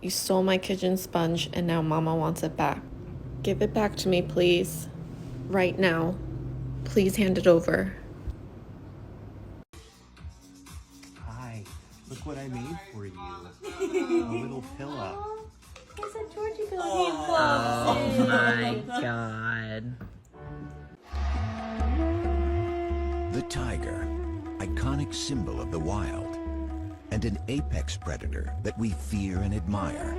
You stole my kitchen sponge and now Mama wants it back. Give it back to me, please. Right now. Please hand it over. Hi, look what I made for you. A little pillow. It's a Georgie pillow. He Oh loves my god. The tiger, iconic symbol of the wild, and an apex predator that we fear and admire.